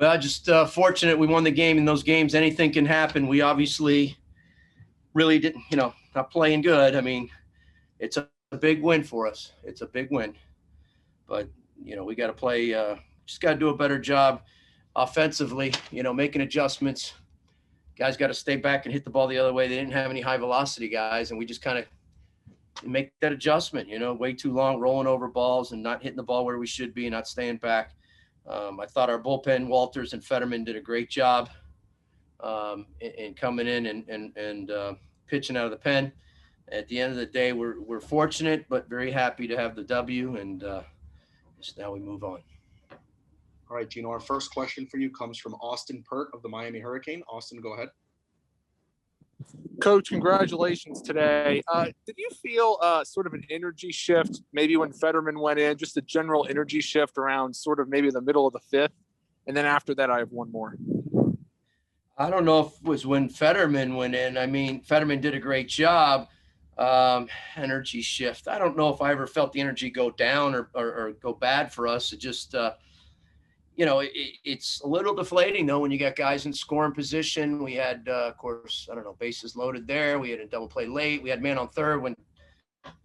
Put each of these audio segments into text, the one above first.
Well, just fortunate we won the game. In those games, anything can happen. We obviously really didn't, not playing good. I mean, it's a big win for us. It's a big win. But, we got to play, just got to do a better job offensively, making adjustments. Guys got to stay back and hit the ball the other way. They didn't have any high velocity guys, and we just kind of make that adjustment, way too long, rolling over balls and not hitting the ball where we should be and not staying back. I thought our bullpen, Walters and Fetterman, did a great job in coming in and pitching out of the pen. At the end of the day, we're fortunate, but very happy to have the W, and just now we move on. All right, Gino, our first question for you comes from Austin Pert of the Miami Hurricane. Austin, go ahead. Coach, congratulations today. Did you feel sort of an energy shift maybe when Fetterman went in, just a general energy shift around sort of maybe the middle of the fifth? And then after that, I have one more. I don't know if it was when Fetterman went in. I mean, Fetterman did a great job. Energy shift. I don't know if I ever felt the energy go down or go bad for us. It just, it's a little deflating though when you got guys in scoring position. We had, of course, bases loaded there. We had a double play late. We had man on third when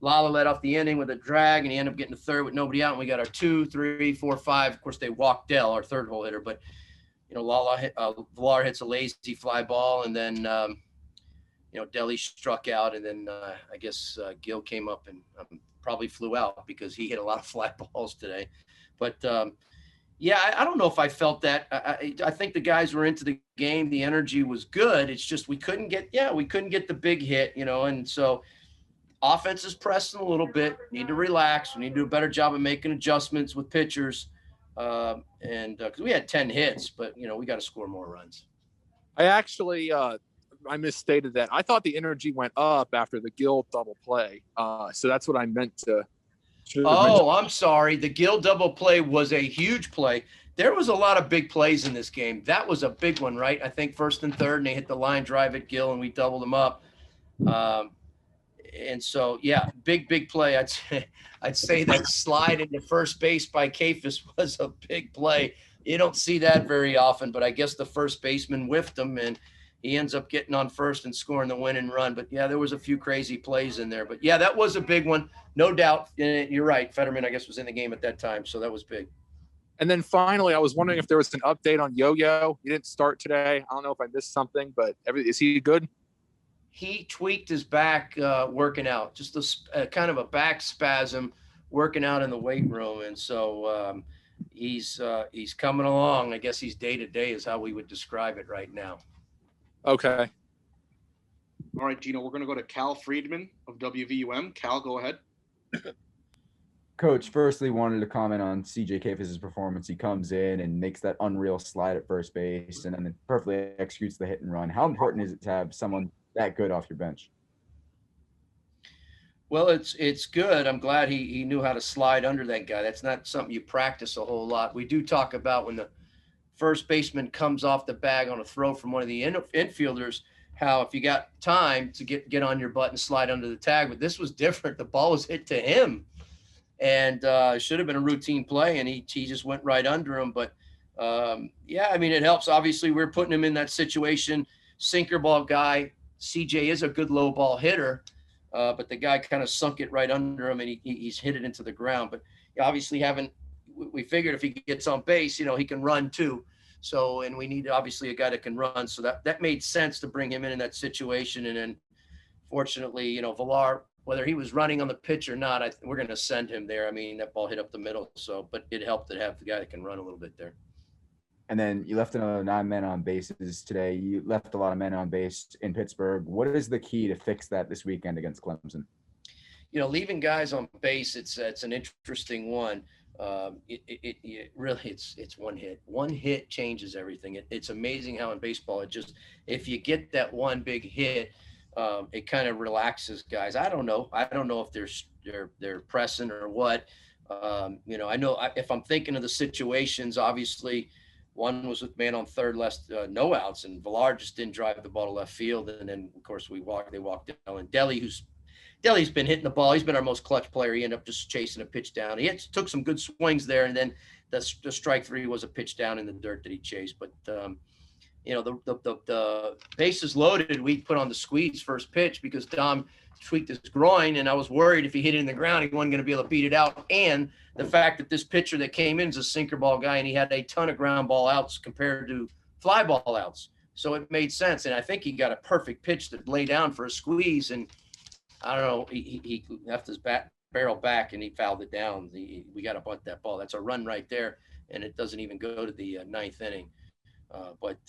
Lala led off the inning with a drag, and he ended up getting to third with nobody out. And we got our 2, 3, 4, 5. Of course, they walked Dell, our third hole hitter, but Villar hits a lazy fly ball, and then Deli struck out, and then I guess Gil came up and probably flew out because he hit a lot of fly balls today. But yeah, I don't know if I felt that. I think the guys were into the game. The energy was good. It's just we couldn't get the big hit, and so offense is pressing a little bit. Need to relax. We need to do a better job of making adjustments with pitchers. And because we had 10 hits, but we got to score more runs. I actually I misstated that. I thought the energy went up after the Gil double play. So that's what I meant to. Oh, I'm sorry. The Gil double play was a huge play. There was a lot of big plays in this game. That was a big one, right? I think first and third, and they hit the line drive at Gil, and we doubled them up. And so, yeah, big play. I'd say that slide into first base by Kafis was a big play. You don't see that very often, but I guess the first baseman whiffed him, and he ends up getting on first and scoring the winning run. But, yeah, there was a few crazy plays in there. But, yeah, that was a big one, no doubt. You're right. Fetterman, I guess, was in the game at that time, so that was big. And then finally, I was wondering if there was an update on Yo-Yo. He didn't start today. I don't know if I missed something, but is he good? He tweaked his back working out, just a kind of a back spasm working out in the weight room. And so he's coming along. I guess he's day-to-day is how we would describe it right now. Okay. All right, Gino, we're going to go to Cal Friedman of WVUM. Cal, go ahead. Coach, firstly, wanted to comment on CJ Kafis' performance. He comes in and makes that unreal slide at first base and then perfectly executes the hit and run. How important is it to have someone that good off your bench? Well, it's good. I'm glad he knew how to slide under that guy. That's not something you practice a whole lot. We do talk about when the first baseman comes off the bag on a throw from one of the infielders, how if you got time to get on your butt and slide under the tag, but this was different. The ball was hit to him, and it should have been a routine play, and he just went right under him. But yeah, I mean, it helps. Obviously, we're putting him in that situation. Sinker ball guy. CJ is a good low ball hitter, but the guy kind of sunk it right under him, and he's hit it into the ground. But obviously we figured if he gets on base, he can run too. So, and we need obviously a guy that can run. So that made sense to bring him in that situation. And then fortunately, Villar, whether he was running on the pitch or not, we're going to send him there. I mean, that ball hit up the middle. So, but it helped to have the guy that can run a little bit there. And then you left another 9 men on bases today. You left a lot of men on base in Pittsburgh. What is the key to fix that this weekend against Clemson? Leaving guys on base, it's an interesting one. It really, it's one hit. One hit changes everything. It's amazing how in baseball, if you get that one big hit, it kind of relaxes guys. I don't know if they're pressing or what. I know if I'm thinking of the situations, obviously, one was with man on third, no outs, and Villar just didn't drive the ball to left field. And then, of course, they walked down. And Dele's been hitting the ball. He's been our most clutch player. He ended up just chasing a pitch down. Took some good swings there, and then the strike three was a pitch down in the dirt that he chased. But the bases loaded, we put on the squeeze first pitch because Dom tweaked his groin, and I was worried if he hit it in the ground, he wasn't going to be able to beat it out. And the fact that this pitcher that came in is a sinker ball guy, and he had a ton of ground ball outs compared to fly ball outs. So it made sense. And I think he got a perfect pitch to lay down for a squeeze. And I don't know, he left his barrel back and he fouled it down. We got to bunt that ball. That's a run right there. And it doesn't even go to the ninth inning. But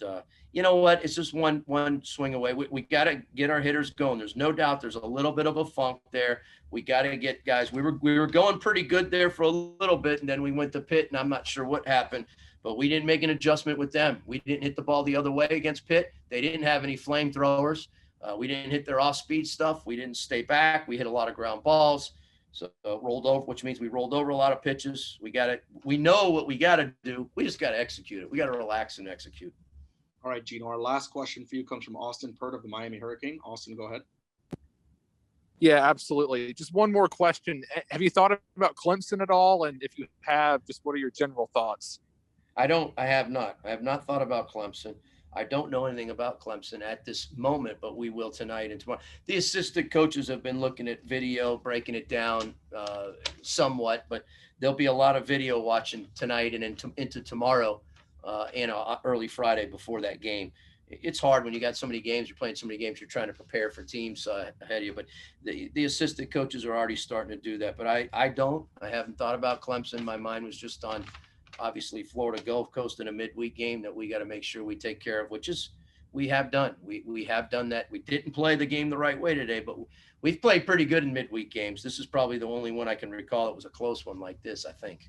you know what? It's just one swing away. We got to get our hitters going. There's no doubt there's a little bit of a funk there. We got to get guys. We were going pretty good there for a little bit, and then we went to Pitt, and I'm not sure what happened, but we didn't make an adjustment with them. We didn't hit the ball the other way against Pitt. They didn't have any flamethrowers. We didn't hit their off-speed stuff. We didn't stay back. We hit a lot of ground balls. So rolled over, which means we rolled over a lot of pitches. We know what we got to do. We just got to execute it. We got to relax and execute. All right, Gino, our last question for you comes from Austin Pert of the Miami Hurricane. Austin, go ahead. Yeah, absolutely. Just one more question. Have you thought about Clemson at all? And if you have, just what are your general thoughts? I have not. I have not thought about Clemson. I don't know anything about Clemson at this moment, but we will tonight and tomorrow. The assistant coaches have been looking at video, breaking it down somewhat, but there'll be a lot of video watching tonight and into tomorrow and early Friday before that game. It's hard when you got so many games, you're playing so many games, you're trying to prepare for teams ahead of you, but the assistant coaches are already starting to do that. But I haven't thought about Clemson. My mind was just on obviously Florida Gulf Coast in a midweek game that we got to make sure we take care of, which is we have done. We have done that. We didn't play the game the right way today, but we've played pretty good in midweek games. This is probably the only one I can recall. It was a close one like this, I think.